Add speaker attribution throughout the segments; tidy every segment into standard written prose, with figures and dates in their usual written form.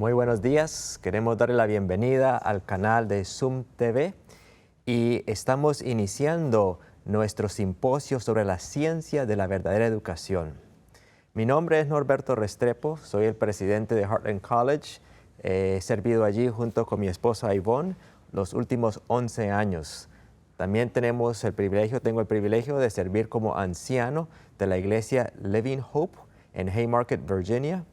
Speaker 1: Muy buenos días, queremos darle la bienvenida al canal de Zoom TV y estamos iniciando nuestro simposio sobre la ciencia de la verdadera educación. Mi nombre es Norberto Restrepo, soy el presidente de Heartland College. He servido allí junto con mi esposa Yvonne los últimos 11 años. También tengo el privilegio de servir como anciano de la iglesia Living Hope en Haymarket, Virginia.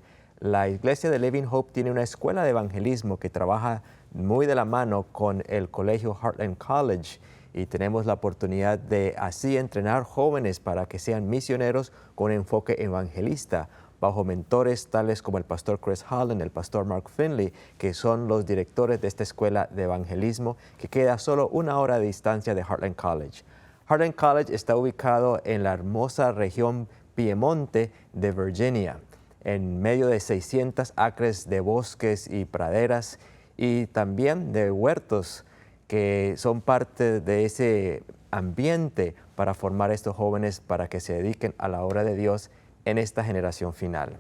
Speaker 1: La iglesia de Living Hope tiene una escuela de evangelismo que trabaja muy de la mano con el colegio Heartland College y tenemos la oportunidad de así entrenar jóvenes para que sean misioneros con enfoque evangelista, bajo mentores tales como el pastor Chris Holland, el pastor Mark Finley, que son los directores de esta escuela de evangelismo que queda solo 1 hora de distancia de Heartland College. Heartland College está ubicado en la hermosa región Piemonte de Virginia, en medio de 600 acres de bosques y praderas y también de huertos que son parte de ese ambiente para formar a estos jóvenes para que se dediquen a la obra de Dios en esta generación final.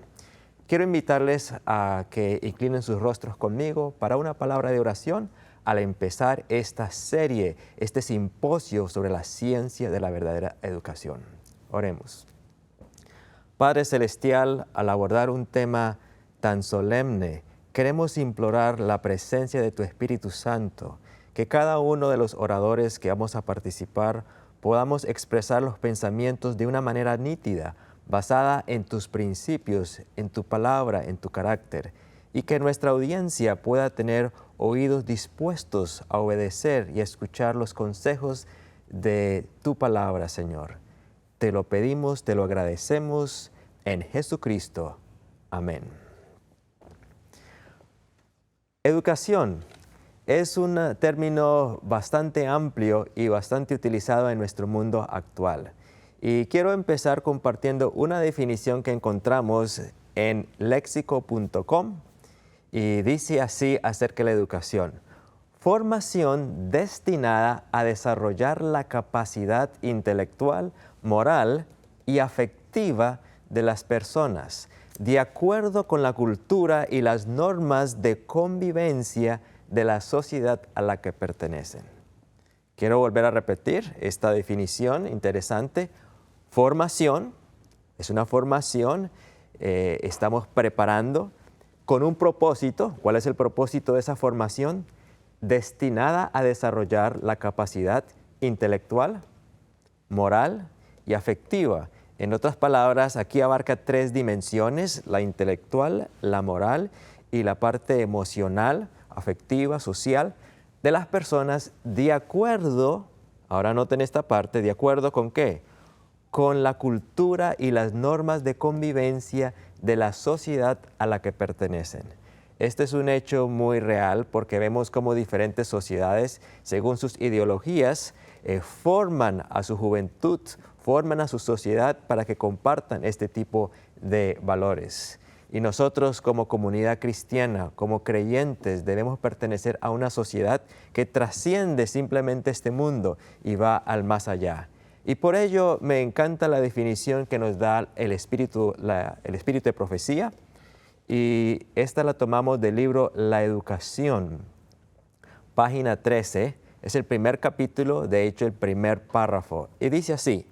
Speaker 1: Quiero invitarles a que inclinen sus rostros conmigo para una palabra de oración al empezar esta serie, este simposio sobre la ciencia de la verdadera educación. Oremos. Padre Celestial, al abordar un tema tan solemne, queremos implorar la presencia de tu Espíritu Santo, que cada uno de los oradores que vamos a participar podamos expresar los pensamientos de una manera nítida, basada en tus principios, en tu palabra, en tu carácter, y que nuestra audiencia pueda tener oídos dispuestos a obedecer y a escuchar los consejos de tu palabra, Señor. Te lo pedimos, te lo agradecemos en Jesucristo. Amén. Educación es un término bastante amplio y bastante utilizado en nuestro mundo actual. Y quiero empezar compartiendo una definición que encontramos en lexico.com y dice así acerca de la educación: formación destinada a desarrollar la capacidad intelectual, moral y afectiva de las personas, de acuerdo con la cultura y las normas de convivencia de la sociedad a la que pertenecen. Quiero volver a repetir esta definición interesante. Formación, es una formación, estamos preparando con un propósito. ¿Cuál es el propósito de esa formación? Destinada a desarrollar la capacidad intelectual, moral y afectiva. En otras palabras, aquí abarca 3 dimensiones: la intelectual, la moral y la parte emocional, afectiva, social, de las personas de acuerdo, ahora noten esta parte, ¿de acuerdo con qué? Con la cultura y las normas de convivencia de la sociedad a la que pertenecen. Este es un hecho muy real porque vemos cómo diferentes sociedades, según sus ideologías, forman a su juventud, forman a su sociedad para que compartan este tipo de valores. Y nosotros como comunidad cristiana, como creyentes, debemos pertenecer a una sociedad que trasciende simplemente este mundo y va al más allá. Y por ello me encanta la definición que nos da el espíritu de profecía, y esta la tomamos del libro La Educación, página 13, es el primer capítulo, de hecho el primer párrafo, y dice así: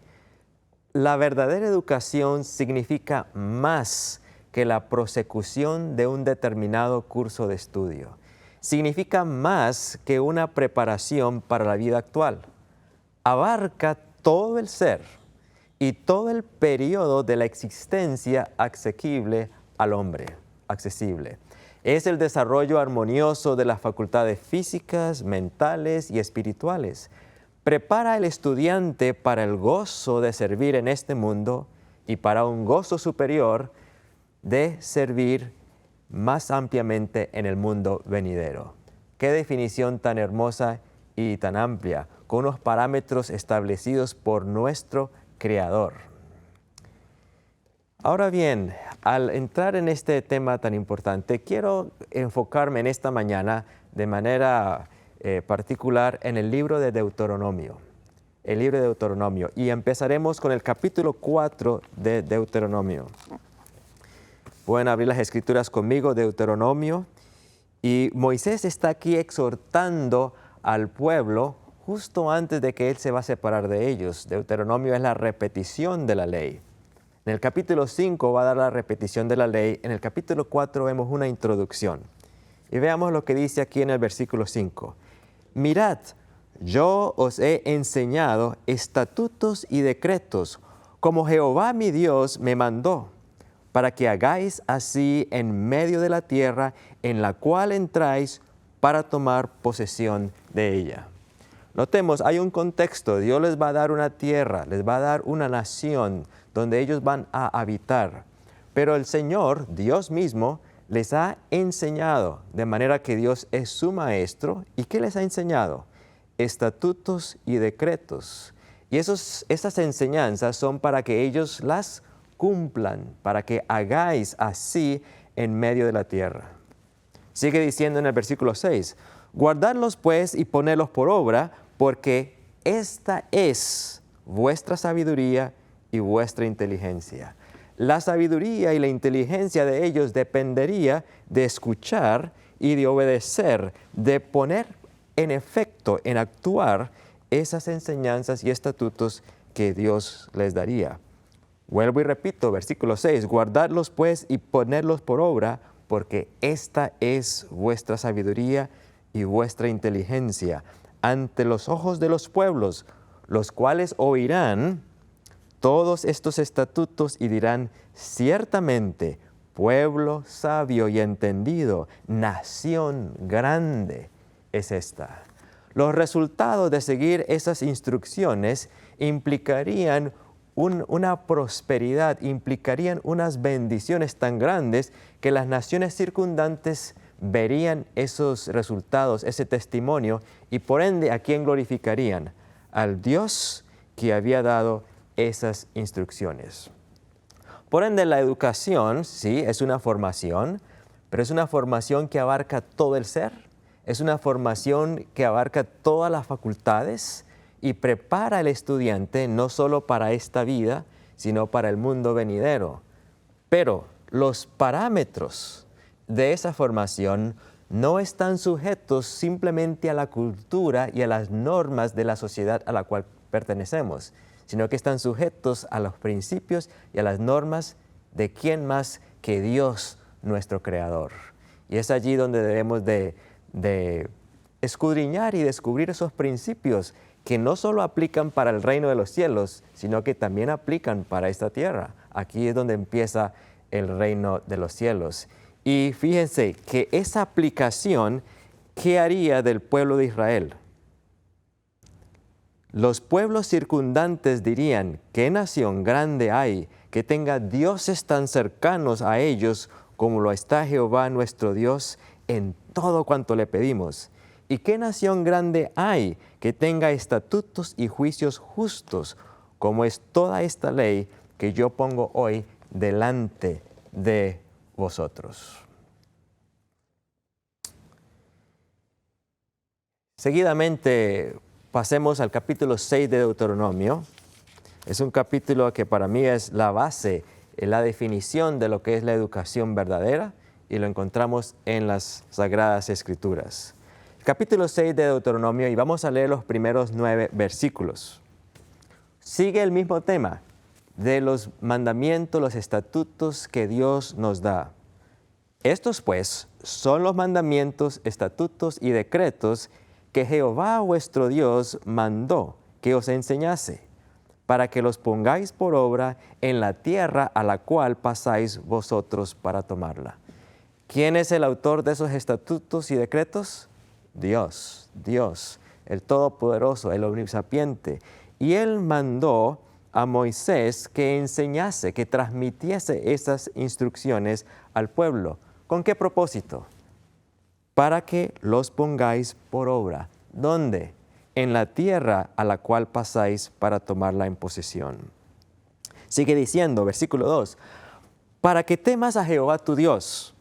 Speaker 1: la verdadera educación significa más que la prosecución de un determinado curso de estudio. Significa más que una preparación para la vida actual. Abarca todo el ser y todo el periodo de la existencia asequible al hombre, accesible. Es el desarrollo armonioso de las facultades físicas, mentales y espirituales. Prepara al estudiante para el gozo de servir en este mundo y para un gozo superior de servir más ampliamente en el mundo venidero. Qué definición tan hermosa y tan amplia, con unos parámetros establecidos por nuestro Creador. Ahora bien, al entrar en este tema tan importante, quiero enfocarme en esta mañana de manera particular en el libro de Deuteronomio. El libro de Deuteronomio. Y empezaremos con el capítulo 4 de Deuteronomio. Pueden abrir las escrituras conmigo, Deuteronomio, Y Moisés está aquí exhortando al pueblo justo antes de que él se va a separar de ellos. Deuteronomio es la repetición de la ley. En el capítulo 5 va a dar la repetición de la ley. En el capítulo 4 vemos una introducción. Y veamos lo que dice aquí en el versículo 5. Mirad, yo os he enseñado estatutos y decretos, como Jehová mi Dios me mandó, para que hagáis así en medio de la tierra en la cual entráis para tomar posesión de ella. Notemos, hay un contexto. Dios les va a dar una tierra, les va a dar una nación donde ellos van a habitar. Pero el Señor, Dios mismo, les ha enseñado, de manera que Dios es su maestro. ¿Y qué les ha enseñado? Estatutos y decretos. Y esas enseñanzas son para que ellos las cumplan, para que hagáis así en medio de la tierra. Sigue diciendo en el versículo 6, guardadlos pues y ponedlos por obra, porque esta es vuestra sabiduría y vuestra inteligencia. La sabiduría y la inteligencia de ellos dependería de escuchar y de obedecer, de poner en efecto, en actuar esas enseñanzas y estatutos que Dios les daría. Vuelvo y repito, versículo 6, guardadlos pues y ponedlos por obra, porque esta es vuestra sabiduría y vuestra inteligencia ante los ojos de los pueblos, los cuales oirán todos estos estatutos y dirán, ciertamente, pueblo sabio y entendido, nación grande es esta. Los resultados de seguir esas instrucciones implicarían una prosperidad, implicarían unas bendiciones tan grandes que las naciones circundantes verían esos resultados, ese testimonio, y por ende, ¿a quién glorificarían? Al Dios que había dado esas instrucciones. Por ende, la educación, sí, es una formación, pero es una formación que abarca todo el ser, es una formación que abarca todas las facultades y prepara al estudiante no solo para esta vida, sino para el mundo venidero. Pero los parámetros de esa formación no están sujetos simplemente a la cultura y a las normas de la sociedad a la cual pertenecemos, sino que están sujetos a los principios y a las normas de quién más que Dios, nuestro Creador. Y es allí donde debemos de escudriñar y descubrir esos principios que no solo aplican para el reino de los cielos, sino que también aplican para esta tierra. Aquí es donde empieza el reino de los cielos. Y fíjense que esa aplicación, ¿qué haría del pueblo de Israel? Los pueblos circundantes dirían, ¿qué nación grande hay que tenga dioses tan cercanos a ellos como lo está Jehová nuestro Dios en todo cuanto le pedimos? ¿Y qué nación grande hay que tenga estatutos y juicios justos como es toda esta ley que yo pongo hoy delante de vosotros? Seguidamente pasemos al capítulo 6 de Deuteronomio. Es un capítulo que para mí es la base, la definición de lo que es la educación verdadera, y lo encontramos en las Sagradas Escrituras. Capítulo 6 de Deuteronomio, y vamos a leer los primeros 9 versículos. Sigue el mismo tema de los mandamientos, los estatutos que Dios nos da. Estos pues son los mandamientos, estatutos y decretos que Jehová vuestro Dios mandó que os enseñase, para que los pongáis por obra en la tierra a la cual pasáis vosotros para tomarla. ¿Quién es el autor de esos estatutos y decretos? Dios, el Todopoderoso, el Omnisapiente. Y Él mandó a Moisés que enseñase, que transmitiese esas instrucciones al pueblo. ¿Con qué propósito? Para que los pongáis por obra. ¿Dónde? En la tierra a la cual pasáis para tomarla en posesión. Sigue diciendo, versículo 2, para que temas a Jehová tu Dios,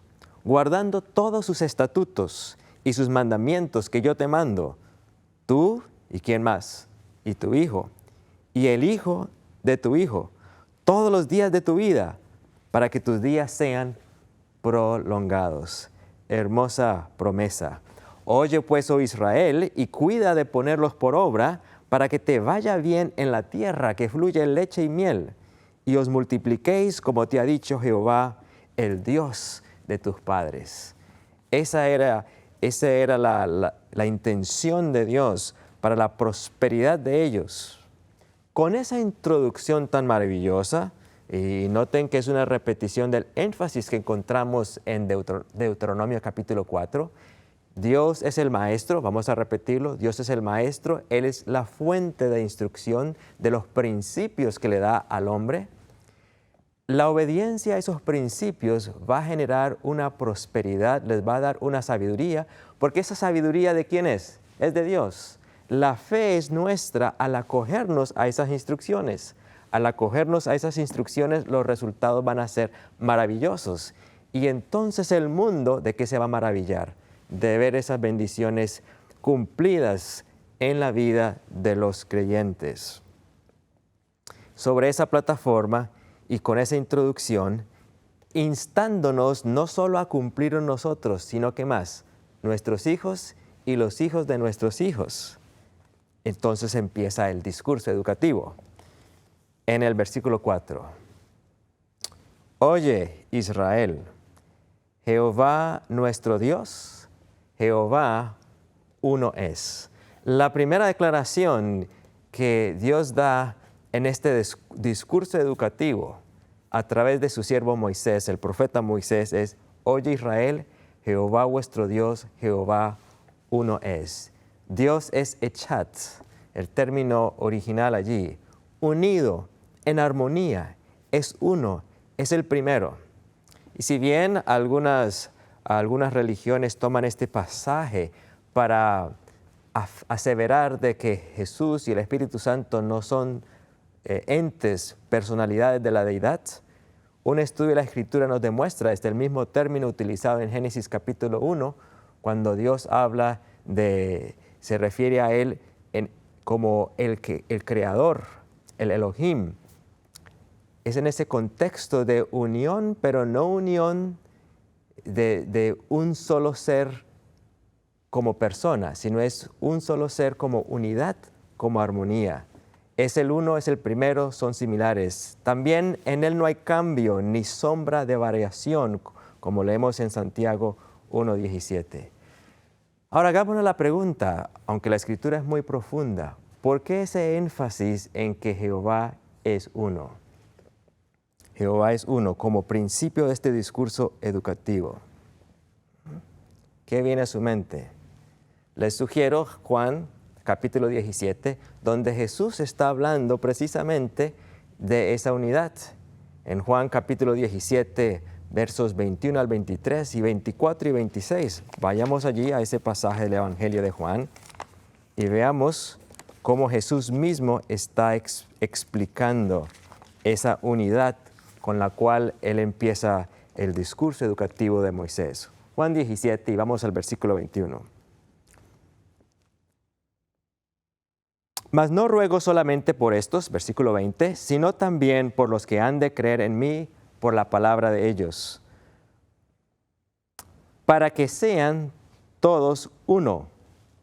Speaker 1: guardando todos sus estatutos y sus mandamientos que yo te mando, tú y quién más, y tu hijo, y el hijo de tu hijo, todos los días de tu vida, para que tus días sean prolongados. hermosa promesa. Oye pues, oh Israel, y cuida de ponerlos por obra, para que te vaya bien en la tierra que fluye leche y miel, y os multipliquéis como te ha dicho Jehová, el Dios de tus padres. Esa era la intención de Dios para la prosperidad de ellos. Con esa introducción tan maravillosa, y noten que es una repetición del énfasis que encontramos en Deuteronomio capítulo 4, Dios es el maestro, vamos a repetirlo, Dios es el maestro, Él es la fuente de instrucción de los principios que le da al hombre. La obediencia a esos principios va a generar una prosperidad, les va a dar una sabiduría, porque esa sabiduría ¿de quién es? Es de Dios. La fe es nuestra al acogernos a esas instrucciones. Al acogernos a esas instrucciones, los resultados van a ser maravillosos. Y entonces el mundo, ¿de qué se va a maravillar? De ver esas bendiciones cumplidas en la vida de los creyentes. Sobre esa plataforma y con esa introducción, instándonos no solo a cumplir en nosotros, sino que más, nuestros hijos y los hijos de nuestros hijos. Entonces empieza el discurso educativo. En el versículo 4. Oye, Israel, Jehová nuestro Dios, Jehová uno es. La primera declaración que Dios da en este discurso educativo a través de su siervo Moisés, el profeta Moisés, es: Oye Israel, Jehová vuestro Dios, Jehová uno es. Dios es Echat, el término original allí, unido, en armonía, es uno, es el primero. Y si bien algunas religiones toman este pasaje para aseverar de que Jesús y el Espíritu Santo no son entes, personalidades de la deidad, un estudio de la Escritura nos demuestra este el mismo término utilizado en Génesis capítulo 1, cuando Dios habla se refiere a Él como el creador, el Elohim. Es en ese contexto de unión, pero no unión de un solo ser como persona, sino es un solo ser como unidad, como armonía. Es el uno, es el primero, son similares. También en Él no hay cambio ni sombra de variación, como leemos en Santiago 1:17. Ahora hagámonos la pregunta, aunque la Escritura es muy profunda, ¿por qué ese énfasis en que Jehová es uno? Jehová es uno como principio de este discurso educativo. ¿Qué viene a su mente? Les sugiero Juan capítulo 17, donde Jesús está hablando precisamente de esa unidad. En Juan capítulo 17, versos 21 al 23 y 24 y 26. Vayamos allí a ese pasaje del Evangelio de Juan y veamos cómo Jesús mismo está explicando esa unidad con la cual Él empieza el discurso educativo de Moisés. Juan 17 y vamos al versículo 21. Mas no ruego solamente por estos, versículo 20, sino también por los que han de creer en mí por la palabra de ellos, para que sean todos uno,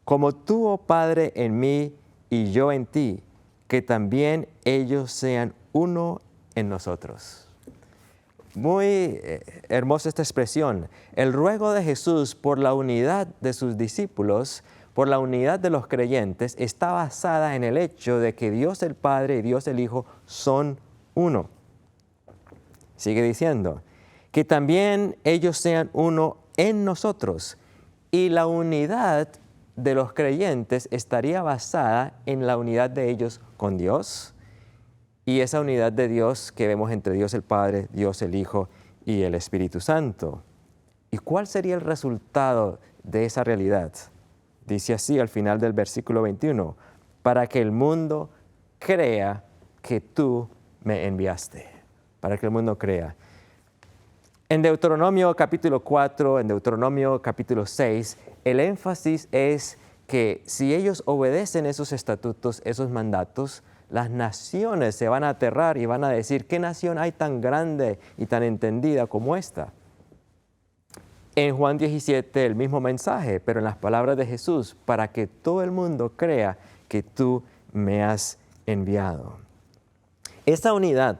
Speaker 1: como tú, oh Padre, en mí y yo en ti, que también ellos sean uno en nosotros. Muy hermosa esta expresión. El ruego de Jesús por la unidad de sus discípulos, por la unidad de los creyentes, está basada en el hecho de que Dios el Padre y Dios el Hijo son uno. Sigue diciendo, que también ellos sean uno en nosotros. Y la unidad de los creyentes estaría basada en la unidad de ellos con Dios, y esa unidad de Dios que vemos entre Dios el Padre, Dios el Hijo y el Espíritu Santo. ¿Y cuál sería el resultado de esa realidad? Dice así al final del versículo 21, para que el mundo crea que tú me enviaste. Para que el mundo crea. En Deuteronomio capítulo 4, en Deuteronomio capítulo 6, el énfasis es que si ellos obedecen esos estatutos, esos mandatos, las naciones se van a aterrar y van a decir, ¿qué nación hay tan grande y tan entendida como esta? En Juan 17 el mismo mensaje, pero en las palabras de Jesús, para que todo el mundo crea que tú me has enviado. Esa unidad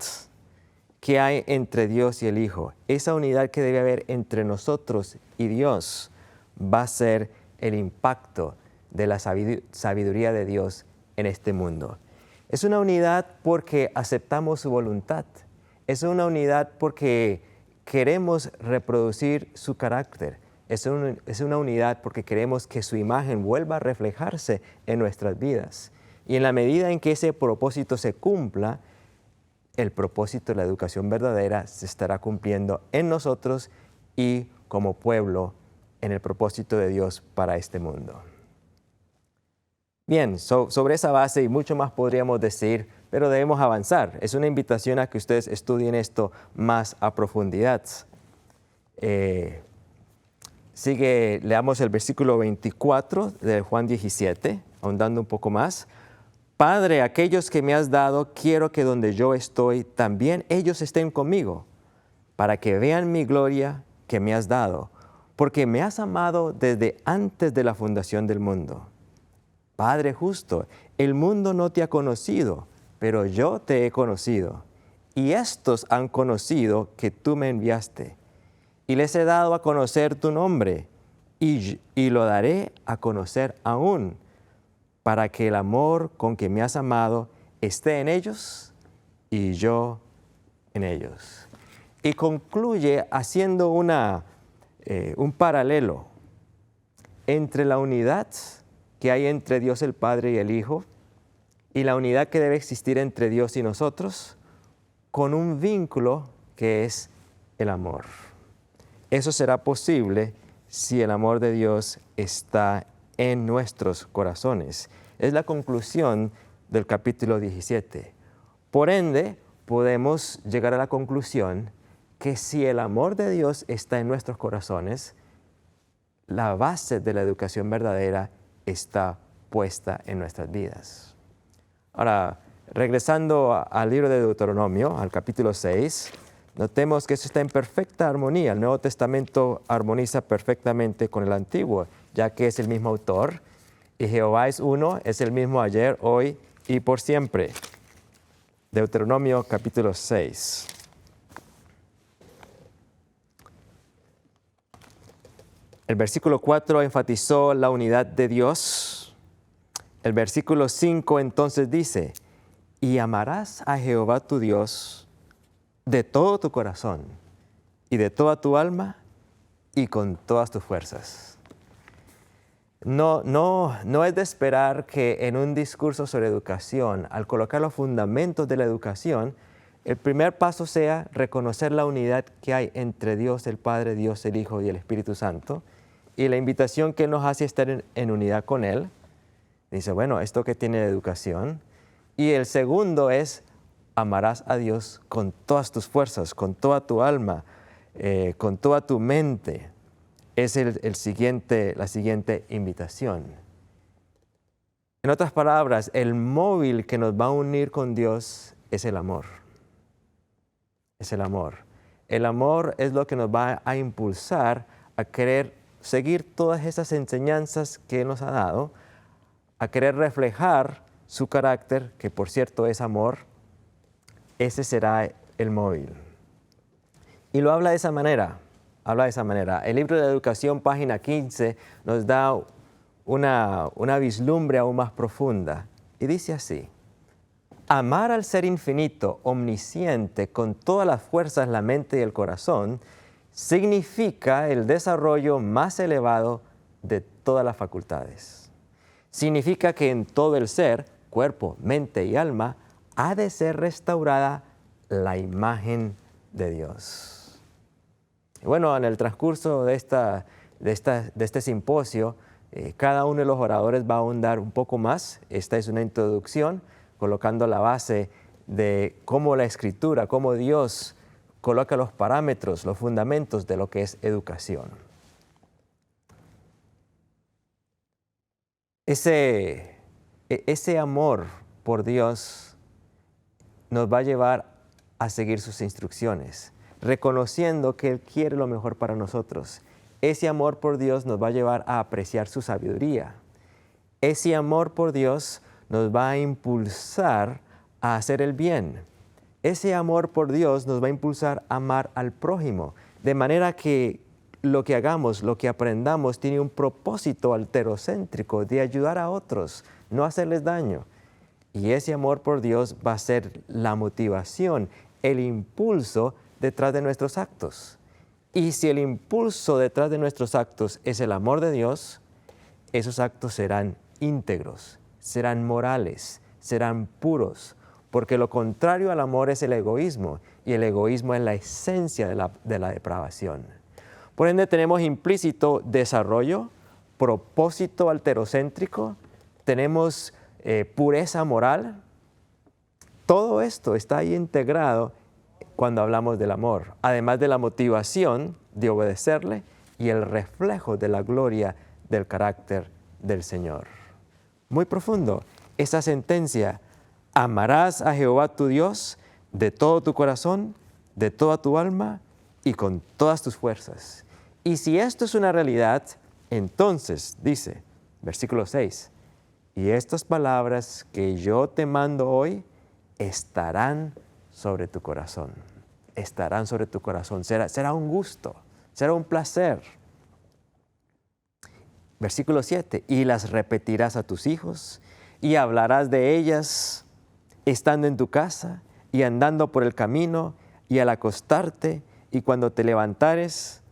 Speaker 1: que hay entre Dios y el Hijo, esa unidad que debe haber entre nosotros y Dios, va a ser el impacto de la sabiduría de Dios en este mundo. Es una unidad porque aceptamos su voluntad. Es una unidad porque queremos reproducir su carácter. Es una unidad porque queremos que su imagen vuelva a reflejarse en nuestras vidas. Y en la medida en que ese propósito se cumpla, el propósito de la educación verdadera se estará cumpliendo en nosotros y como pueblo en el propósito de Dios para este mundo. Bien, sobre esa base y mucho más podríamos decir, pero debemos avanzar. Es una invitación a que ustedes estudien esto más a profundidad. Leamos el versículo 24 de Juan 17, ahondando un poco más. Padre, aquellos que me has dado, quiero que donde yo estoy, también ellos estén conmigo, para que vean mi gloria que me has dado, porque me has amado desde antes de la fundación del mundo. Padre justo, el mundo no te ha conocido, pero yo te he conocido, y estos han conocido que tú me enviaste. Y les he dado a conocer tu nombre, y lo daré a conocer aún, para que el amor con que me has amado esté en ellos y yo en ellos. Y concluye haciendo un paralelo entre la unidad que hay entre Dios el Padre y el Hijo y la unidad que debe existir entre Dios y nosotros con un vínculo que es el amor. Eso será posible si el amor de Dios está en nuestros corazones. Es la conclusión del capítulo 17. Por ende, podemos llegar a la conclusión que si el amor de Dios está en nuestros corazones, la base de la educación verdadera está puesta en nuestras vidas. Ahora, regresando al libro de Deuteronomio, al capítulo 6, notemos que eso está en perfecta armonía. El Nuevo Testamento armoniza perfectamente con el Antiguo, ya que es el mismo autor, y Jehová es uno, es el mismo ayer, hoy y por siempre. Deuteronomio capítulo 6. El versículo 4 enfatizó la unidad de Dios. El versículo 5 entonces dice, y amarás a Jehová tu Dios de todo tu corazón y de toda tu alma y con todas tus fuerzas. No es de esperar que en un discurso sobre educación, al colocar los fundamentos de la educación, el primer paso sea reconocer la unidad que hay entre Dios el Padre, Dios el Hijo y el Espíritu Santo, y la invitación que nos hace estar en unidad con Él. Dice, bueno, esto que tiene de educación. Y el segundo es, amarás a Dios con todas tus fuerzas, con toda tu alma, con toda tu mente. Es la siguiente invitación. En otras palabras, el móvil que nos va a unir con Dios es el amor. Es el amor. El amor es lo que nos va a impulsar a querer seguir todas esas enseñanzas que Él nos ha dado, a querer reflejar su carácter, que por cierto es amor. Ese será el móvil. Y lo habla de esa manera. El libro de Educación, página 15, nos da una vislumbre aún más profunda. Y dice así, amar al ser infinito, omnisciente, con todas las fuerzas, la mente y el corazón, significa el desarrollo más elevado de todas las facultades. Significa que en todo el ser, cuerpo, mente y alma, ha de ser restaurada la imagen de Dios. Y bueno, en el transcurso de este simposio, cada uno de los oradores va a ahondar un poco más. Esta es una introducción, colocando la base de cómo la Escritura, cómo Dios coloca los parámetros, los fundamentos de lo que es educación. Ese amor por Dios nos va a llevar a seguir sus instrucciones, reconociendo que Él quiere lo mejor para nosotros. ese amor por Dios nos va a llevar a apreciar su sabiduría. Ese amor por Dios nos va a impulsar a hacer el bien. Ese amor por Dios nos va a impulsar a amar al prójimo, de manera que lo que hagamos, lo que aprendamos, tiene un propósito alterocéntrico de ayudar a otros, no hacerles daño. Y ese amor por Dios va a ser la motivación, el impulso detrás de nuestros actos. Y si el impulso detrás de nuestros actos es el amor de Dios, esos actos serán íntegros, serán morales, serán puros, porque lo contrario al amor es el egoísmo, y el egoísmo es la esencia de la depravación. Por ende, tenemos implícito desarrollo, propósito alterocéntrico, tenemos pureza moral. Todo esto está ahí integrado cuando hablamos del amor, además de la motivación de obedecerle y el reflejo de la gloria del carácter del Señor. Muy profundo, esa sentencia: amarás a Jehová tu Dios de todo tu corazón, de toda tu alma y con todas tus fuerzas. Y si esto es una realidad, entonces, dice, versículo 6, y estas palabras que yo te mando hoy estarán sobre tu corazón. Estarán sobre tu corazón. Será un gusto, será un placer. Versículo 7, y las repetirás a tus hijos y hablarás de ellas estando en tu casa y andando por el camino y al acostarte y cuando te levantes,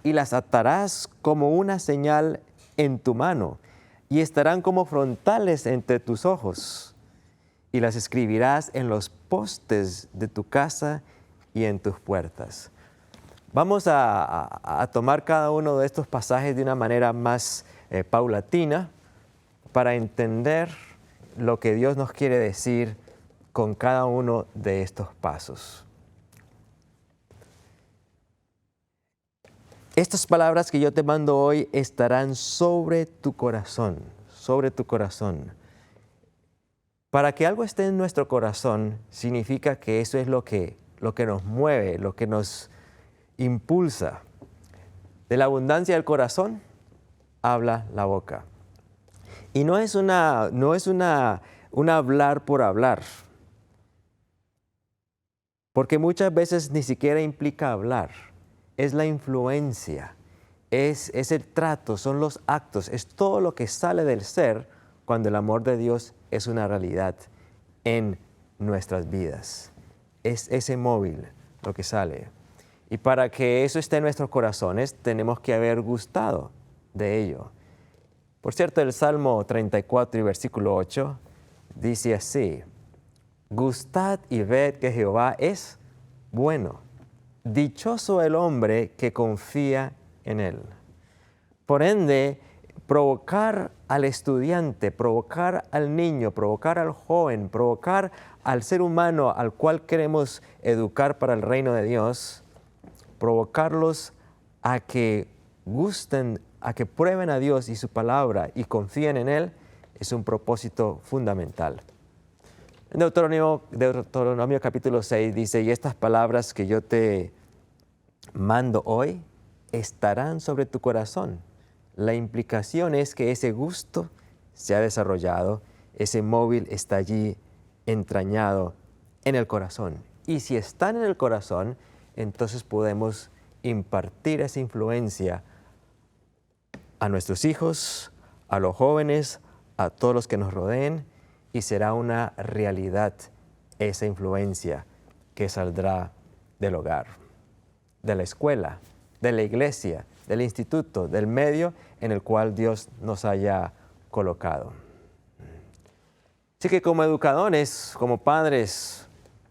Speaker 1: y las atarás como una señal en tu mano y estarán como frontales entre tus ojos y las escribirás en los postes de tu casa y en tus puertas. Vamos a tomar cada uno de estos pasajes de una manera más paulatina para entender lo que Dios nos quiere decir con cada uno de estos pasos. Estas palabras que yo te mando hoy estarán sobre tu corazón, sobre tu corazón. Para que algo esté en nuestro corazón, significa que eso es lo que nos mueve, lo que nos impulsa. De la abundancia del corazón, habla la boca. Y no es un hablar por hablar, porque muchas veces ni siquiera implica hablar. Es la influencia, es el trato, son los actos, es todo lo que sale del ser cuando el amor de Dios es una realidad en nuestras vidas. Es ese móvil lo que sale. Y para que eso esté en nuestros corazones, tenemos que haber gustado de ello. Por cierto, el Salmo 34 y versículo 8 dice así: gustad y ved que Jehová es bueno. Dichoso el hombre que confía en él. Por ende, provocar al estudiante, provocar al niño, provocar al joven, provocar al ser humano al cual queremos educar para el reino de Dios, provocarlos a que gusten, a que prueben a Dios y su palabra y confíen en Él, es un propósito fundamental. En Deuteronomio capítulo 6 dice: y estas palabras que yo te mando hoy estarán sobre tu corazón. La implicación es que ese gusto se ha desarrollado, ese móvil está allí entrañado en el corazón. Y si están en el corazón, entonces podemos impartir esa influencia a nuestros hijos, a los jóvenes, a todos los que nos rodeen, y será una realidad esa influencia que saldrá del hogar, de la escuela, de la iglesia, del instituto, del medio en el cual Dios nos haya colocado. Así que como educadores, como padres,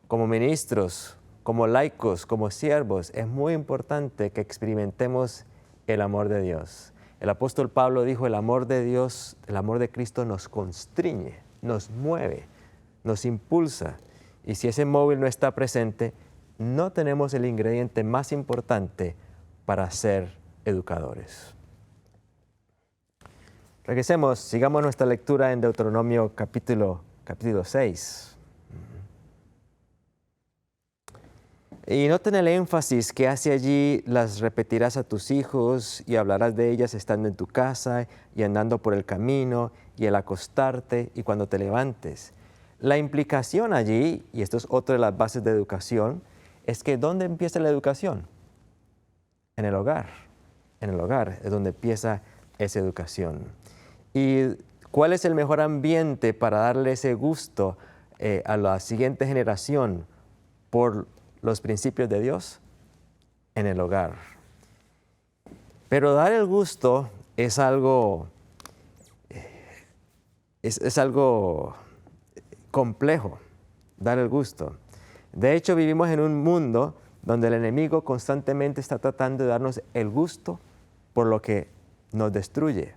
Speaker 1: como ministros, como laicos, como siervos, es muy importante que experimentemos el amor de Dios. El apóstol Pablo dijo: el amor de Dios, el amor de Cristo nos constriñe, nos mueve, nos impulsa. Y si ese móvil no está presente, no tenemos el ingrediente más importante para ser educadores. Regresemos, sigamos nuestra lectura en Deuteronomio capítulo 6. Y noten el énfasis que hace allí: las repetirás a tus hijos y hablarás de ellas estando en tu casa y andando por el camino y al acostarte y cuando te levantes. La implicación allí, y esto es otra de las bases de educación, es que ¿dónde empieza la educación? En el hogar. En el hogar es donde empieza esa educación. ¿Y cuál es el mejor ambiente para darle ese gusto a la siguiente generación por los principios de Dios? En el hogar. Pero dar el gusto es algo complejo, dar el gusto. De hecho, vivimos en un mundo donde el enemigo constantemente está tratando de darnos el gusto por lo que nos destruye.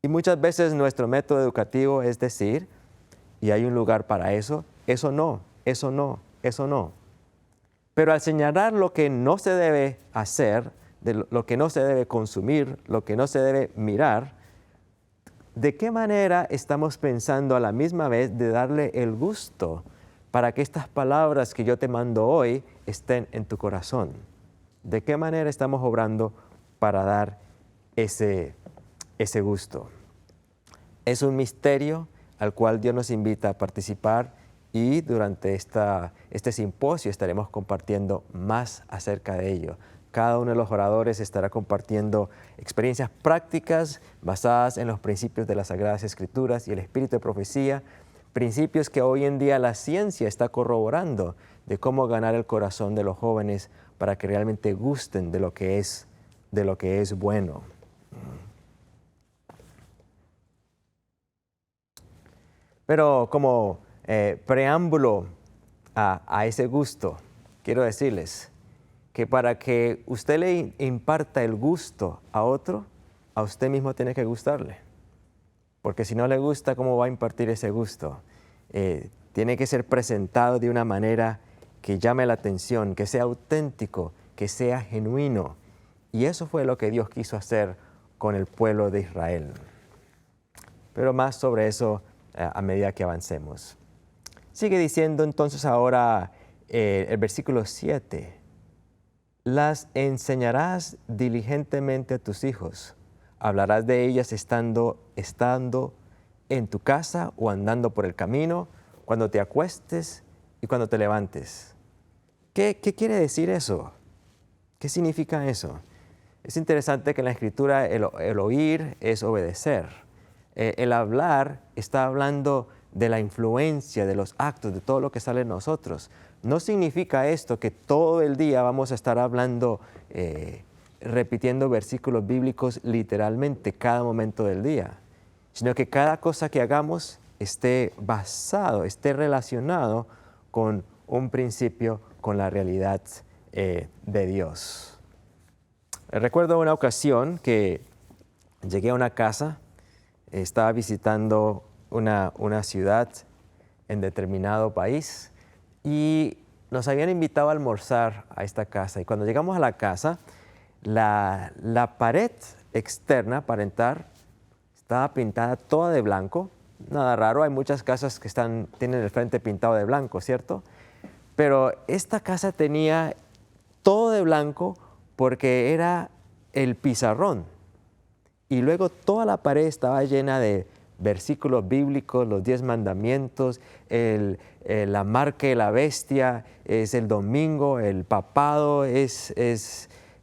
Speaker 1: Y muchas veces nuestro método educativo es decir, y hay un lugar para eso, eso no, eso no, eso no. Pero al señalar lo que no se debe hacer, de lo que no se debe consumir, lo que no se debe mirar, ¿de qué manera estamos pensando a la misma vez de darle el gusto para que estas palabras que yo te mando hoy estén en tu corazón? ¿De qué manera estamos obrando para dar ese gusto? Es un misterio al cual Dios nos invita a participar, y durante este simposio estaremos compartiendo más acerca de ello. Cada uno de los oradores estará compartiendo experiencias prácticas basadas en los principios de las Sagradas Escrituras y el espíritu de profecía, principios que hoy en día la ciencia está corroborando de cómo ganar el corazón de los jóvenes para que realmente gusten de lo que es bueno. Pero como preámbulo a ese gusto, quiero decirles que para que usted le imparta el gusto a otro, a usted mismo tiene que gustarle. Porque si no le gusta, ¿cómo va a impartir ese gusto? Tiene que ser presentado de una manera que llame la atención, que sea auténtico, que sea genuino. Y eso fue lo que Dios quiso hacer con el pueblo de Israel. Pero más sobre eso a medida que avancemos. Sigue diciendo entonces ahora el versículo 7. Las enseñarás diligentemente a tus hijos. Hablarás de ellas estando en tu casa o andando por el camino, cuando te acuestes y cuando te levantes. ¿Qué quiere decir eso? ¿Qué significa eso? Es interesante que en la Escritura el oír es obedecer. El hablar está hablando de la influencia, de los actos, de todo lo que sale de nosotros. No significa esto que todo el día vamos a estar hablando, repitiendo versículos bíblicos literalmente cada momento del día, sino que cada cosa que hagamos esté relacionado con un principio, con la realidad de Dios. Recuerdo una ocasión que llegué a una casa, estaba visitando una ciudad en determinado país y nos habían invitado a almorzar a esta casa. Y cuando llegamos a la casa, la pared externa para entrar estaba pintada toda de blanco. Nada raro, hay muchas casas que tienen el frente pintado de blanco, ¿cierto? Pero esta casa tenía todo de blanco porque era el pizarrón. Y luego toda la pared estaba llena de versículos bíblicos, los 10 mandamientos, la marca de la bestia es el domingo, el papado es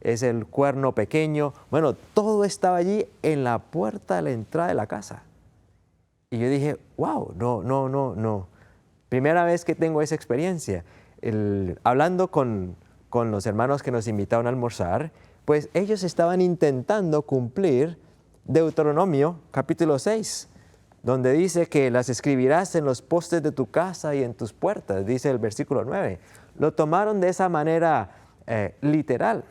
Speaker 1: el cuerno pequeño. Bueno, todo estaba allí en la puerta de la entrada de la casa. Y yo dije, wow, no. Primera vez que tengo esa experiencia. Hablando con los hermanos que nos invitaron a almorzar, pues ellos estaban intentando cumplir Deuteronomio capítulo 6, donde dice que las escribirás en los postes de tu casa y en tus puertas, dice el versículo 9. Lo tomaron de esa manera literal.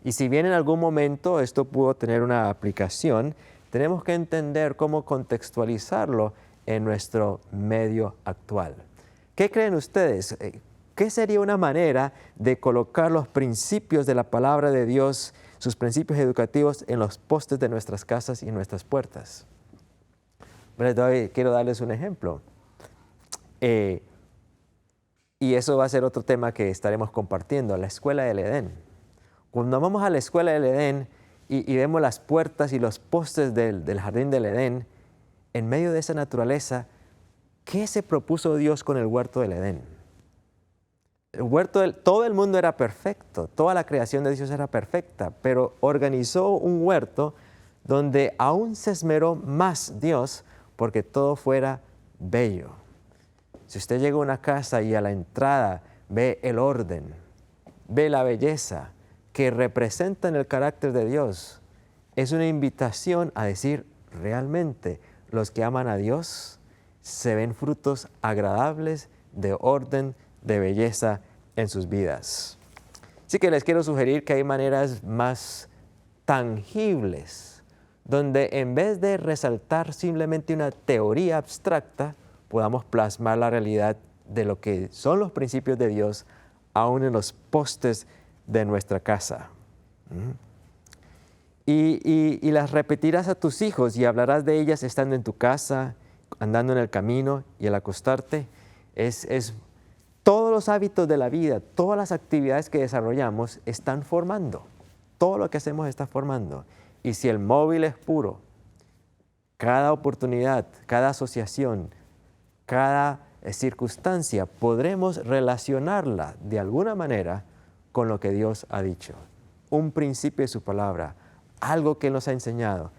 Speaker 1: Y si bien en algún momento esto pudo tener una aplicación, tenemos que entender cómo contextualizarlo en nuestro medio actual. ¿Qué creen ustedes? ¿Qué sería una manera de colocar los principios de la palabra de Dios, sus principios educativos, en los postes de nuestras casas y en nuestras puertas? Quiero darles un ejemplo. Y eso va a ser otro tema que estaremos compartiendo, la escuela del Edén. Cuando vamos a la escuela del Edén y vemos las puertas y los postes del jardín del Edén, en medio de esa naturaleza, ¿qué se propuso Dios con el huerto del Edén? Todo el mundo era perfecto, toda la creación de Dios era perfecta, pero organizó un huerto donde aún se esmeró más Dios porque todo fuera bello. Si usted llega a una casa y a la entrada ve el orden, ve la belleza que representan el carácter de Dios, es una invitación a decir, realmente los que aman a Dios se ven frutos agradables de orden, de belleza en sus vidas. Así que les quiero sugerir que hay maneras más tangibles, donde en vez de resaltar simplemente una teoría abstracta, podamos plasmar la realidad de lo que son los principios de Dios aún en los postes de nuestra casa. Y las repetirás a tus hijos y hablarás de ellas estando en tu casa, andando en el camino y al acostarte. Todos los hábitos de la vida, todas las actividades que desarrollamos están formando. Todo lo que hacemos está formando. Y si el móvil es puro, cada oportunidad, cada asociación, cada circunstancia, podremos relacionarla de alguna manera con lo que Dios ha dicho. Un principio de su palabra, algo que Él nos ha enseñado.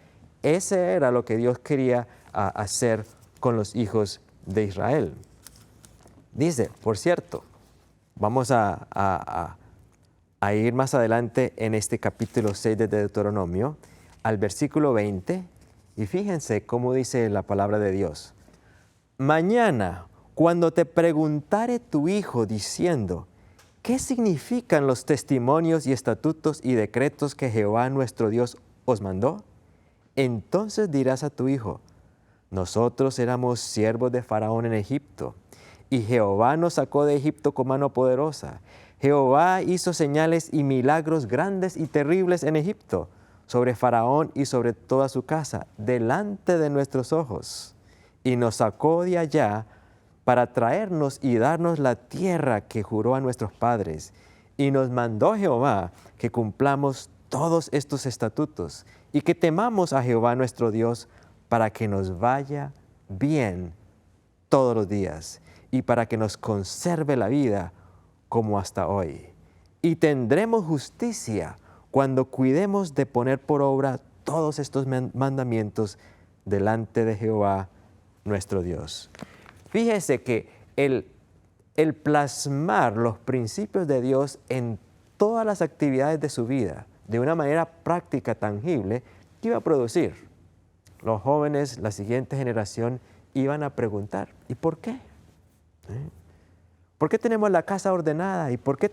Speaker 1: Ese era lo que Dios quería hacer con los hijos de Israel. Dice, por cierto, vamos a ir más adelante en este capítulo 6 de Deuteronomio, al versículo 20, y fíjense cómo dice la palabra de Dios. Mañana, cuando te preguntare tu hijo diciendo, ¿qué significan los testimonios y estatutos y decretos que Jehová nuestro Dios os mandó? Entonces dirás a tu hijo, nosotros éramos siervos de Faraón en Egipto, y Jehová nos sacó de Egipto con mano poderosa. Jehová hizo señales y milagros grandes y terribles en Egipto, sobre Faraón y sobre toda su casa, delante de nuestros ojos. Y nos sacó de allá para traernos y darnos la tierra que juró a nuestros padres. Y nos mandó Jehová que cumplamos todos estos estatutos y que temamos a Jehová nuestro Dios para que nos vaya bien todos los días y para que nos conserve la vida como hasta hoy. Y tendremos justicia cuando cuidemos de poner por obra todos estos mandamientos delante de Jehová nuestro Dios. Fíjese que el plasmar los principios de Dios en todas las actividades de su vida, de una manera práctica, tangible, ¿qué iba a producir? Los jóvenes, la siguiente generación, iban a preguntar, ¿y por qué? ¿Por qué tenemos la casa ordenada? ¿Y por qué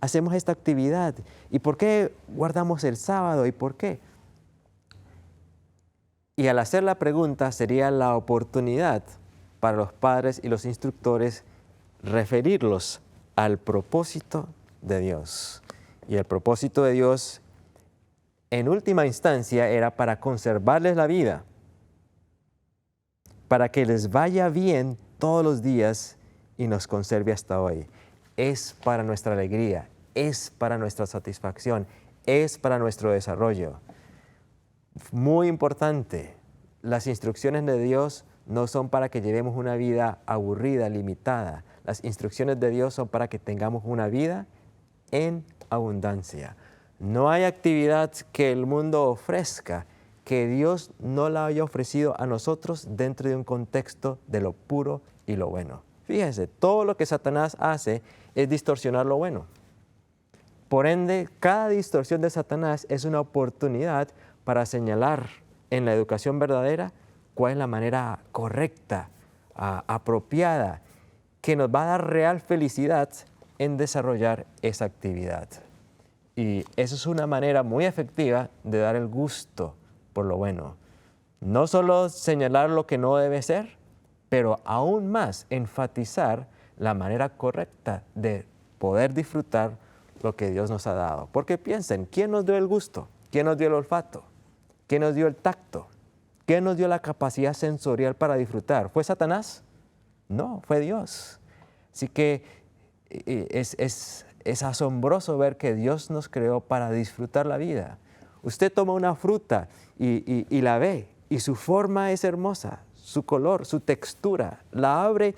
Speaker 1: hacemos esta actividad? ¿Y por qué guardamos el sábado? ¿Y por qué? Y al hacer la pregunta sería la oportunidad para los padres y los instructores referirlos al propósito de Dios. Y el propósito de Dios, en última instancia, era para conservarles la vida, para que les vaya bien todos los días y nos conserve hasta hoy. Es para nuestra alegría, es para nuestra satisfacción, es para nuestro desarrollo. Muy importante, las instrucciones de Dios no son para que llevemos una vida aburrida, limitada. Las instrucciones de Dios son para que tengamos una vida en abundancia. No hay actividad que el mundo ofrezca que Dios no la haya ofrecido a nosotros dentro de un contexto de lo puro y lo bueno. Fíjese, todo lo que Satanás hace es distorsionar lo bueno. Por ende, cada distorsión de Satanás es una oportunidad para señalar en la educación verdadera cuál es la manera correcta, apropiada, que nos va a dar real felicidad en desarrollar esa actividad. Y eso es una manera muy efectiva de dar el gusto por lo bueno. No solo señalar lo que no debe ser, pero aún más enfatizar la manera correcta de poder disfrutar lo que Dios nos ha dado. Porque piensen, ¿quién nos dio el gusto? ¿Quién nos dio el olfato? ¿Quién nos dio el tacto? ¿Quién nos dio la capacidad sensorial para disfrutar? ¿Fue Satanás? No, fue Dios. Así que es asombroso ver que Dios nos creó para disfrutar la vida. Usted toma una fruta y la ve, y su forma es hermosa, su color, su textura, la abre,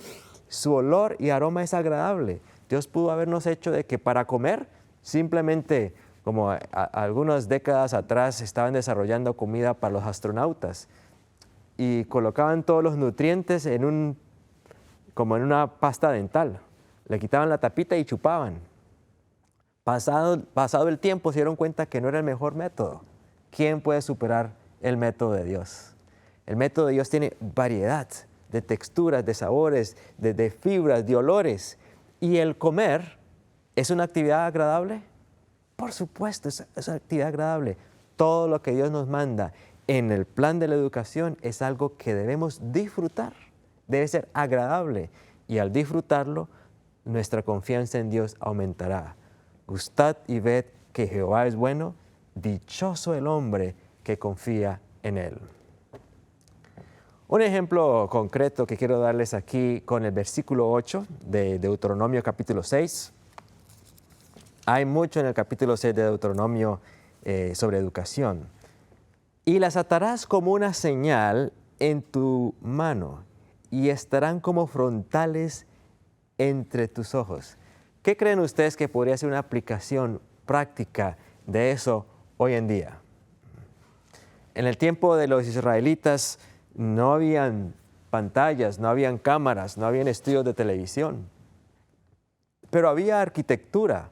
Speaker 1: su olor y aroma es agradable. Dios pudo habernos hecho de que para comer, simplemente como algunas décadas atrás estaban desarrollando comida para los astronautas y colocaban todos los nutrientes como en una pasta dental. Le quitaban la tapita y chupaban. Pasado el tiempo se dieron cuenta que no era el mejor método. ¿Quién puede superar el método de Dios? El método de Dios tiene variedad de texturas, de sabores, de fibras, de olores. ¿Y el comer es una actividad agradable? Por supuesto, es una actividad agradable. Todo lo que Dios nos manda en el plan de la educación es algo que debemos disfrutar. Debe ser agradable. Y al disfrutarlo, nuestra confianza en Dios aumentará. Gustad y ved que Jehová es bueno, dichoso el hombre que confía en Él. Un ejemplo concreto que quiero darles aquí con el versículo 8 de Deuteronomio capítulo 6. Hay mucho en el capítulo 6 de Deuteronomio sobre educación. Y las atarás como una señal en tu mano y estarán como frontales entre tus ojos. ¿Qué creen ustedes que podría ser una aplicación práctica de eso hoy en día? En el tiempo de los israelitas no habían pantallas, no habían cámaras, no habían estudios de televisión, pero había arquitectura,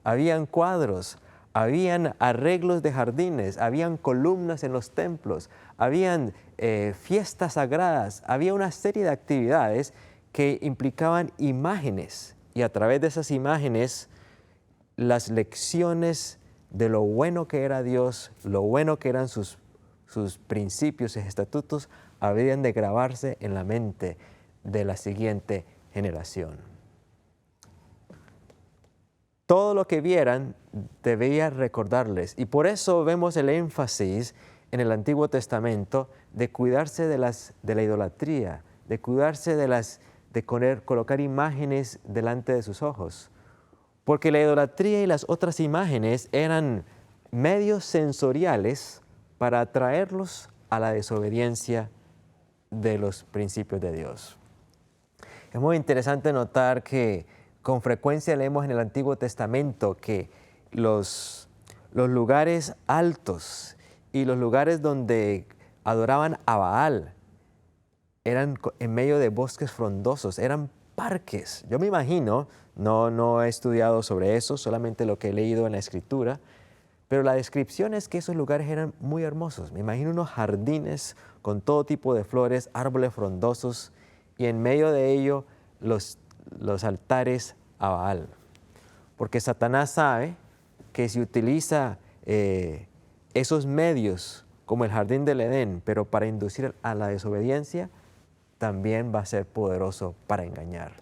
Speaker 1: habían cuadros, habían arreglos de jardines, habían columnas en los templos, habían fiestas sagradas, había una serie de actividades que implicaban imágenes y a través de esas imágenes las lecciones de lo bueno que era Dios, lo bueno que eran sus principios y estatutos habrían de grabarse en la mente de la siguiente generación. Todo lo que vieran debía recordarles y por eso vemos el énfasis en el Antiguo Testamento de cuidarse de la idolatría, de cuidarse de colocar imágenes delante de sus ojos. Porque la idolatría y las otras imágenes eran medios sensoriales para atraerlos a la desobediencia de los principios de Dios. Es muy interesante notar que con frecuencia leemos en el Antiguo Testamento que los lugares altos y los lugares donde adoraban a Baal eran en medio de bosques frondosos, eran parques. Yo me imagino, no he estudiado sobre eso, solamente lo que he leído en la Escritura, pero la descripción es que esos lugares eran muy hermosos. Me imagino unos jardines con todo tipo de flores, árboles frondosos y en medio de ello los altares a Baal. Porque Satanás sabe que si utiliza esos medios como el jardín del Edén, pero para inducir a la desobediencia, también va a ser poderoso para engañar.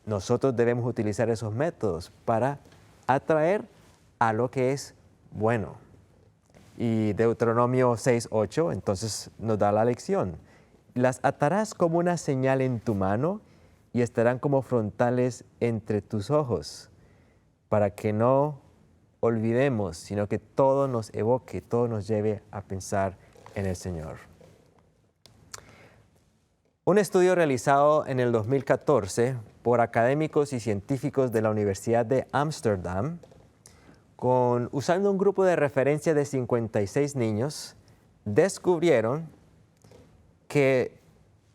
Speaker 1: Nosotros debemos utilizar esos métodos para atraer a lo que es bueno. Y Deuteronomio 6:8 entonces nos da la lección. Las atarás como una señal en tu mano y estarán como frontales entre tus ojos, para que no olvidemos, sino que todo nos evoque, todo nos lleve a pensar en el Señor. Un estudio realizado en el 2014 por académicos y científicos de la Universidad de Ámsterdam, usando un grupo de referencia de 56 niños, descubrieron que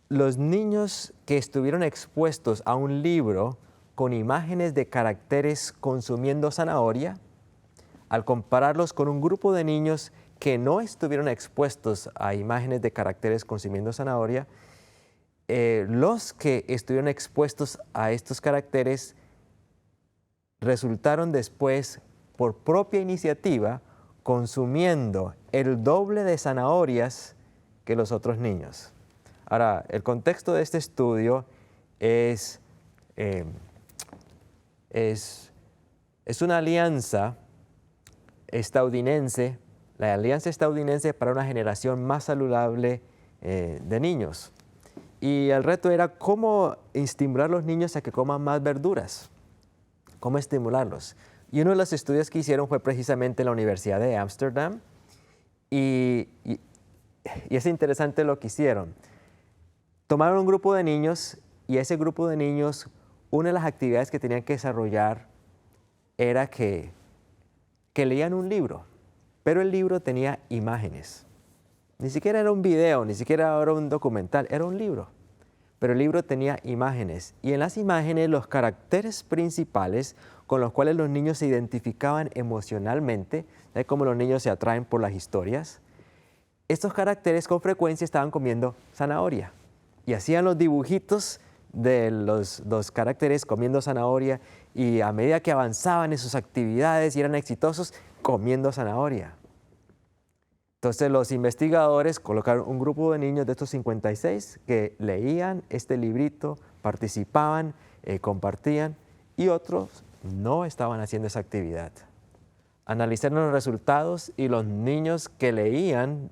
Speaker 1: los niños que estuvieron expuestos a un libro con imágenes de caracteres consumiendo zanahoria, al compararlos con un grupo de niños que no estuvieron expuestos a imágenes de caracteres consumiendo zanahoria, los que estuvieron expuestos a estos caracteres resultaron después, por propia iniciativa, consumiendo el doble de zanahorias que los otros niños. Ahora, el contexto de este estudio es una alianza estadounidense, la alianza estadounidense para una generación más saludable de niños. Y el reto era cómo estimular a los niños a que coman más verduras, cómo estimularlos. Y uno de los estudios que hicieron fue precisamente en la Universidad de Ámsterdam. Y es interesante lo que hicieron. Tomaron un grupo de niños y ese grupo de niños, una de las actividades que tenían que desarrollar era que leían un libro, pero el libro tenía imágenes. Ni siquiera era un video, ni siquiera era un documental, era un libro. Pero el libro tenía imágenes y en las imágenes los caracteres principales con los cuales los niños se identificaban emocionalmente, ¿sabes cómo los niños se atraen por las historias? Estos caracteres con frecuencia estaban comiendo zanahoria y hacían los dibujitos de los caracteres comiendo zanahoria y a medida que avanzaban en sus actividades y eran exitosos, comiendo zanahoria. Entonces los investigadores colocaron un grupo de niños de estos 56 que leían este librito, participaban, compartían y otros no estaban haciendo esa actividad. Analizaron los resultados y los niños que leían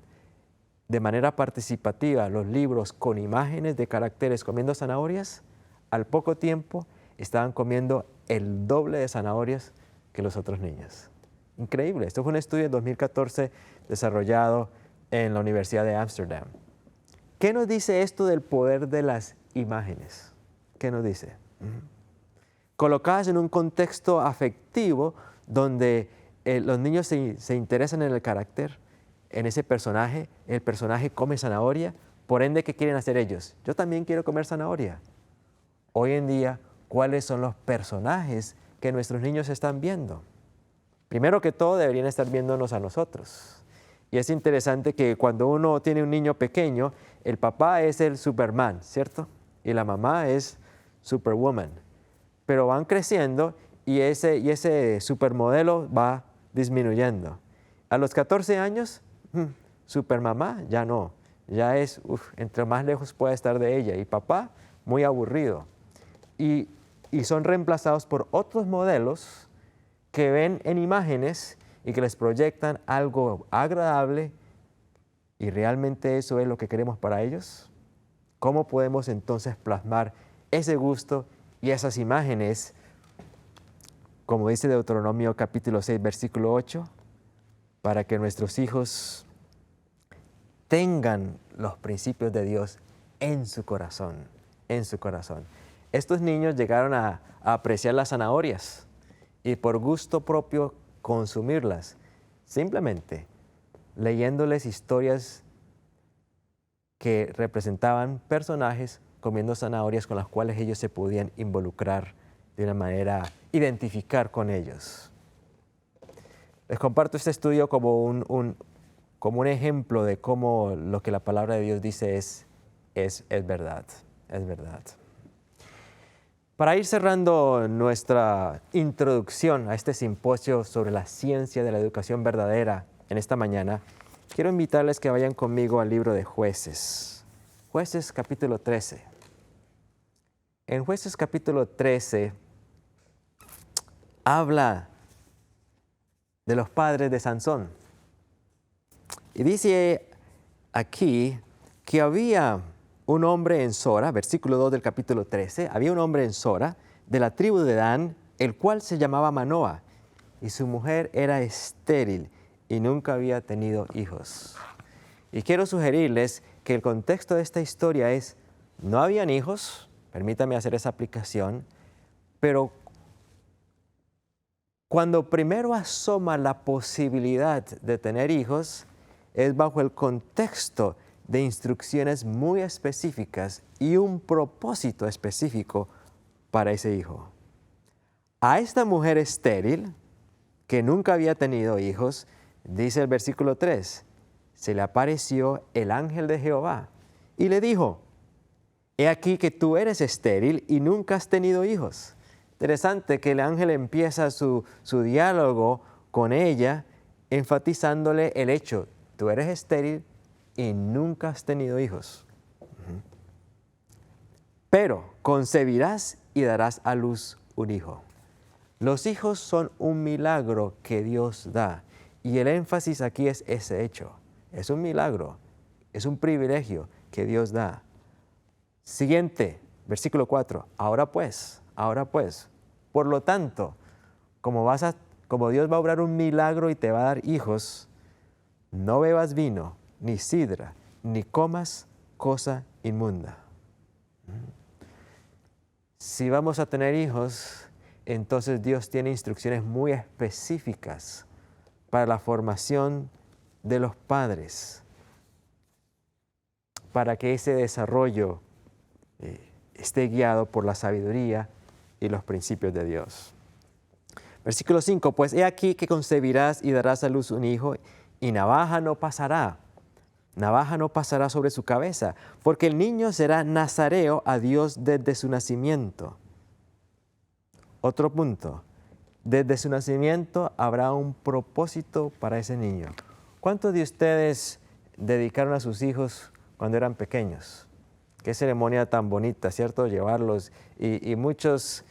Speaker 1: de manera participativa los libros con imágenes de caracteres comiendo zanahorias, al poco tiempo estaban comiendo el doble de zanahorias que los otros niños. Increíble. Esto fue un estudio en 2014 desarrollado en la Universidad de Ámsterdam. ¿Qué nos dice esto del poder de las imágenes? ¿Qué nos dice? Colocadas en un contexto afectivo donde los niños se interesan en el carácter, en ese personaje, el personaje come zanahoria, por ende, ¿qué quieren hacer ellos? Yo también quiero comer zanahoria. Hoy en día, ¿cuáles son los personajes que nuestros niños están viendo? Primero que todo, deberían estar viéndonos a nosotros. Y es interesante que cuando uno tiene un niño pequeño, el papá es el Superman, ¿cierto? Y la mamá es Superwoman. Pero van creciendo y ese supermodelo va disminuyendo. A los 14 años, Supermamá ya no. Ya es, entre más lejos puede estar de ella. Y papá, muy aburrido. Y son reemplazados por otros modelos que ven en imágenes y que les proyectan algo agradable, y realmente eso es lo que queremos para ellos. ¿Cómo podemos entonces plasmar ese gusto y esas imágenes, como dice Deuteronomio capítulo 6, versículo 8, para que nuestros hijos tengan los principios de Dios en su corazón, en su corazón? Estos niños llegaron a apreciar las zanahorias y por gusto propio consumirlas, simplemente leyéndoles historias que representaban personajes comiendo zanahorias con las cuales ellos se podían involucrar de una manera, identificar con ellos. Les comparto este estudio como un ejemplo de cómo lo que la palabra de Dios dice es verdad, es verdad. Para ir cerrando nuestra introducción a este simposio sobre la ciencia de la educación verdadera en esta mañana, quiero invitarles que vayan conmigo al libro de Jueces. Jueces capítulo 13. En Jueces capítulo 13 habla de los padres de Sansón. Y dice aquí que había un hombre en Sora, versículo 2 del capítulo 13, había un hombre en Sora de la tribu de Dan, el cual se llamaba Manoa, y su mujer era estéril y nunca había tenido hijos. Y quiero sugerirles que el contexto de esta historia es, no habían hijos, permítame hacer esa aplicación, pero cuando primero asoma la posibilidad de tener hijos, es bajo el contexto de instrucciones muy específicas y un propósito específico para ese hijo. A esta mujer estéril, que nunca había tenido hijos, dice el versículo 3, se le apareció el ángel de Jehová y le dijo, he aquí que tú eres estéril y nunca has tenido hijos. Interesante que el ángel empieza su diálogo con ella, enfatizándole el hecho, tú eres estéril y nunca has tenido hijos. Pero concebirás y darás a luz un hijo. Los hijos son un milagro que Dios da. Y el énfasis aquí es ese hecho. Es un milagro, es un privilegio que Dios da. Siguiente, versículo 4. Ahora pues, por lo tanto, como Dios va a obrar un milagro y te va a dar hijos, no bebas vino, ni sidra, ni comas cosa inmunda. Si vamos a tener hijos, entonces Dios tiene instrucciones muy específicas para la formación de los padres, para que ese desarrollo esté guiado por la sabiduría y los principios de Dios. Versículo 5, pues he aquí que concebirás y darás a luz un hijo, y navaja no pasará sobre su cabeza, porque el niño será nazareo a Dios desde su nacimiento. Otro punto, desde su nacimiento habrá un propósito para ese niño. ¿Cuántos de ustedes dedicaron a sus hijos cuando eran pequeños? Qué ceremonia tan bonita, ¿cierto? Llevarlos. Y muchos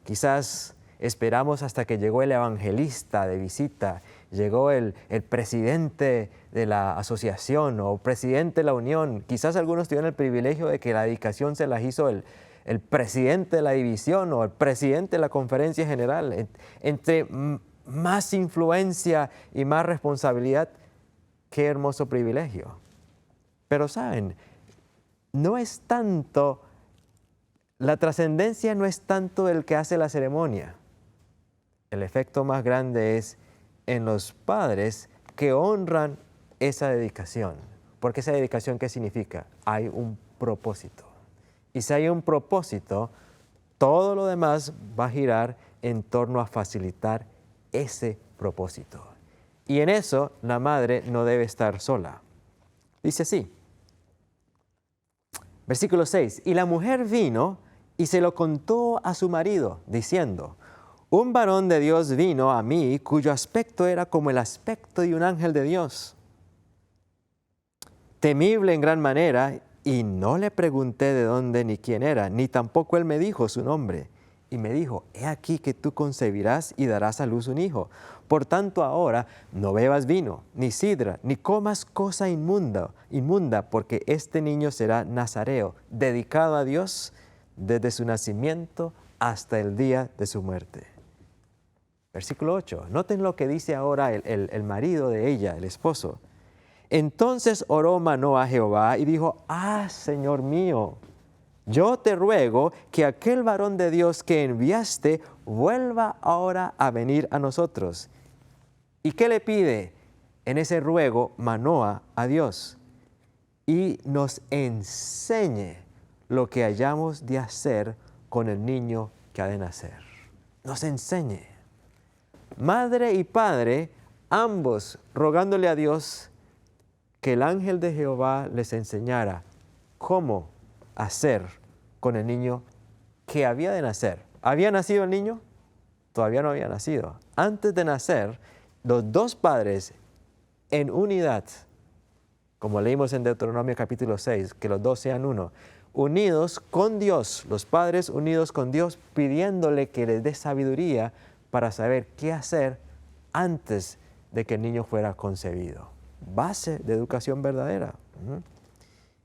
Speaker 1: quizás esperamos hasta que llegó el evangelista de visita, llegó el presidente de la asociación o presidente de la unión. Quizás algunos tuvieron el privilegio de que la dedicación se las hizo el presidente de la división o el presidente de la conferencia general. Entre más influencia y más responsabilidad, qué hermoso privilegio. Pero saben, no es tanto, la trascendencia no es tanto el que hace la ceremonia. El efecto más grande es en los padres que honran esa dedicación. Porque esa dedicación, ¿qué significa? Hay un propósito. Y si hay un propósito, todo lo demás va a girar en torno a facilitar ese propósito. Y en eso la madre no debe estar sola. Dice así, versículo 6, y la mujer vino y se lo contó a su marido, diciendo, un varón de Dios vino a mí, cuyo aspecto era como el aspecto de un ángel de Dios, temible en gran manera, y no le pregunté de dónde ni quién era, ni tampoco él me dijo su nombre. Y me dijo, he aquí que tú concebirás y darás a luz un hijo. Por tanto ahora no bebas vino, ni sidra, ni comas cosa inmunda, porque este niño será nazareo, dedicado a Dios desde su nacimiento hasta el día de su muerte. Versículo 8. Noten lo que dice ahora el marido de ella, el esposo. Entonces oró Manoah a Jehová y dijo, Señor mío, yo te ruego que aquel varón de Dios que enviaste vuelva ahora a venir a nosotros. ¿Y qué le pide en ese ruego Manoah a Dios? Y nos enseñe lo que hayamos de hacer con el niño que ha de nacer. Nos enseñe. Madre y padre, ambos rogándole a Dios que el ángel de Jehová les enseñara cómo hacer con el niño que había de nacer. ¿Había nacido el niño? Todavía no había nacido. Antes de nacer, los dos padres en unidad, como leímos en Deuteronomio capítulo 6, que los dos sean uno, unidos con Dios, los padres unidos con Dios, pidiéndole que les dé sabiduría para saber qué hacer antes de que el niño fuera concebido. Base de educación verdadera.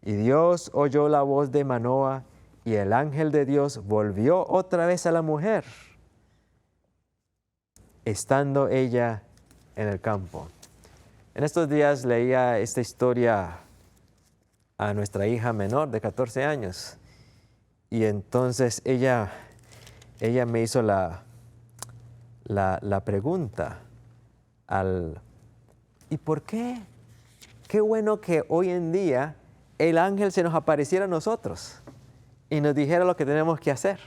Speaker 1: Y Dios oyó la voz de Manoah y el ángel de Dios volvió otra vez a la mujer, estando ella en el campo. En estos días leía esta historia a nuestra hija menor de 14 años y entonces ella me hizo la pregunta ¿y por qué? Qué bueno que hoy en día el ángel se nos apareciera a nosotros y nos dijera lo que tenemos que hacer.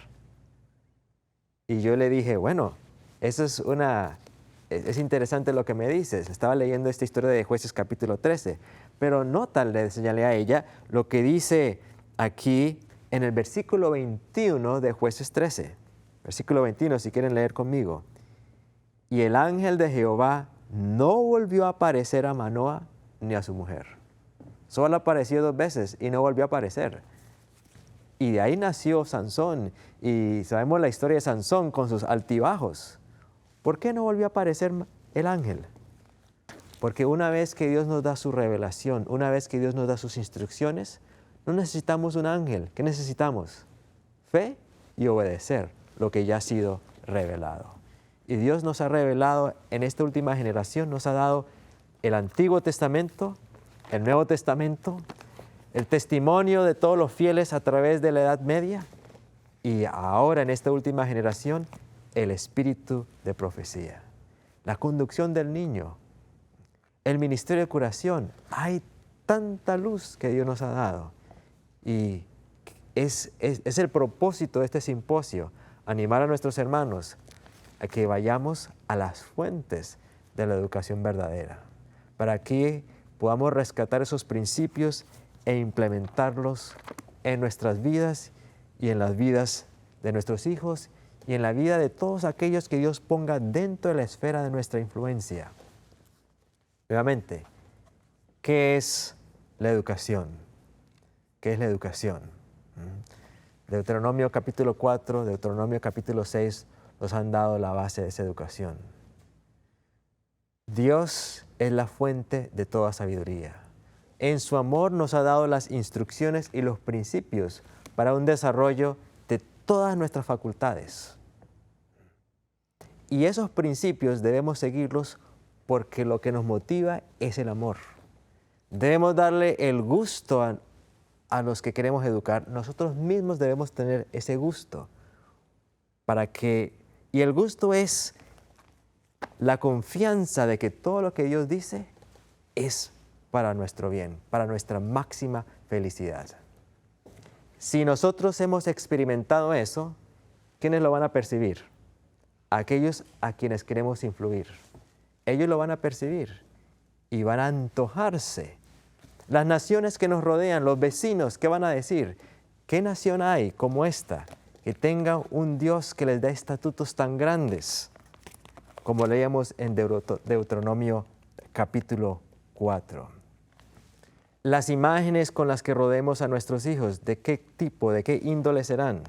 Speaker 1: Y yo le dije, bueno, eso es interesante lo que me dices. Estaba leyendo esta historia de Jueces capítulo 13, pero nota, le señalé a ella, lo que dice aquí en el versículo 21 de Jueces 13. Versículo 21, si quieren leer conmigo. Y el ángel de Jehová no volvió a aparecer a Manoah ni a su mujer. Solo apareció 2 veces y no volvió a aparecer. Y de ahí nació Sansón. Y sabemos la historia de Sansón con sus altibajos. ¿Por qué no volvió a aparecer el ángel? Porque una vez que Dios nos da su revelación, una vez que Dios nos da sus instrucciones, No necesitamos un ángel. ¿Qué necesitamos? Fe y obedecer lo que ya ha sido revelado. Y Dios nos ha revelado en esta última generación, nos ha dado el Antiguo Testamento, el Nuevo Testamento, el testimonio de todos los fieles a través de la Edad Media y ahora en esta última generación, el espíritu de profecía, la conducción del niño, el ministerio de curación. Hay tanta luz que Dios nos ha dado y es el propósito de este simposio, animar a nuestros hermanos a que vayamos a las fuentes de la educación verdadera, para que podamos rescatar esos principios e implementarlos en nuestras vidas y en las vidas de nuestros hijos y en la vida de todos aquellos que Dios ponga dentro de la esfera de nuestra influencia. Nuevamente, ¿qué es la educación? ¿Qué es la educación? Deuteronomio capítulo 4, Deuteronomio capítulo 6 nos han dado la base de esa educación. Dios es la fuente de toda sabiduría. En su amor nos ha dado las instrucciones y los principios para un desarrollo de todas nuestras facultades. Y esos principios debemos seguirlos porque lo que nos motiva es el amor. Debemos darle el gusto a los que queremos educar. Nosotros mismos debemos tener ese gusto y el gusto es la confianza de que todo lo que Dios dice es para nuestro bien, para nuestra máxima felicidad. Si nosotros hemos experimentado eso, ¿quiénes lo van a percibir? Aquellos a quienes queremos influir. Ellos lo van a percibir y van a antojarse. Las naciones que nos rodean, los vecinos, ¿qué van a decir? ¿Qué nación hay como esta que tenga un Dios que les da estatutos tan grandes? Como leíamos en Deuteronomio capítulo 4. Las imágenes con las que rodeemos a nuestros hijos, ¿de qué tipo, de qué índole serán?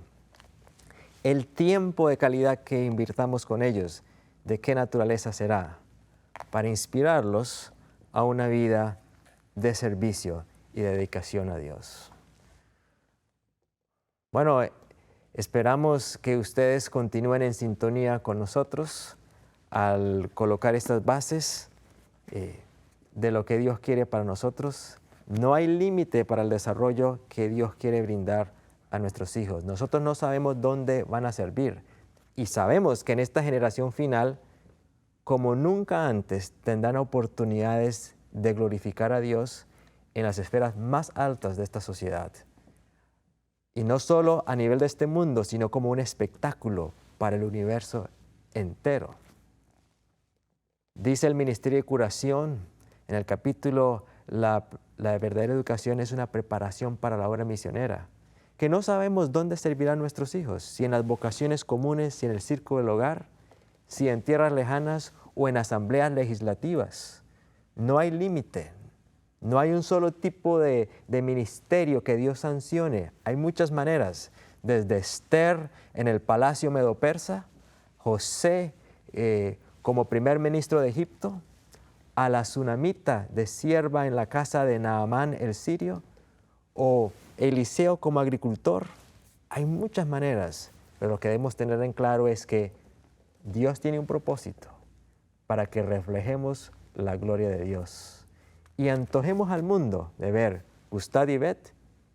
Speaker 1: El tiempo de calidad que invirtamos con ellos, ¿de qué naturaleza será? Para inspirarlos a una vida de servicio y dedicación a Dios. Bueno, esperamos que ustedes continúen en sintonía con nosotros al colocar estas bases de lo que Dios quiere para nosotros. No hay límite para el desarrollo que Dios quiere brindar a nuestros hijos. Nosotros no sabemos dónde van a servir y sabemos que en esta generación final, como nunca antes, tendrán oportunidades de glorificar a Dios en las esferas más altas de esta sociedad. Y no solo a nivel de este mundo, sino como un espectáculo para el universo entero. Dice el Ministerio de Curación en el capítulo la verdadera educación es una preparación para la obra misionera, que no sabemos dónde servirán nuestros hijos, si en las vocaciones comunes, si en el círculo del hogar, si en tierras lejanas o en asambleas legislativas. No hay límite, no hay un solo tipo de ministerio que Dios sancione. Hay muchas maneras, desde Esther en el palacio medo-persa, José como primer ministro de Egipto, a la tsunamita de sierva en la casa de Naamán el sirio, o Eliseo como agricultor. Hay muchas maneras, pero lo que debemos tener en claro es que Dios tiene un propósito para que reflejemos la gloria de Dios y antojemos al mundo de ver, gustad y ved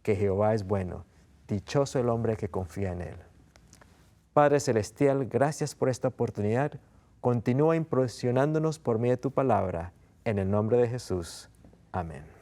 Speaker 1: que Jehová es bueno, dichoso el hombre que confía en Él. Padre Celestial, gracias por esta oportunidad. Continúa impresionándonos por medio de tu palabra. En el nombre de Jesús. Amén.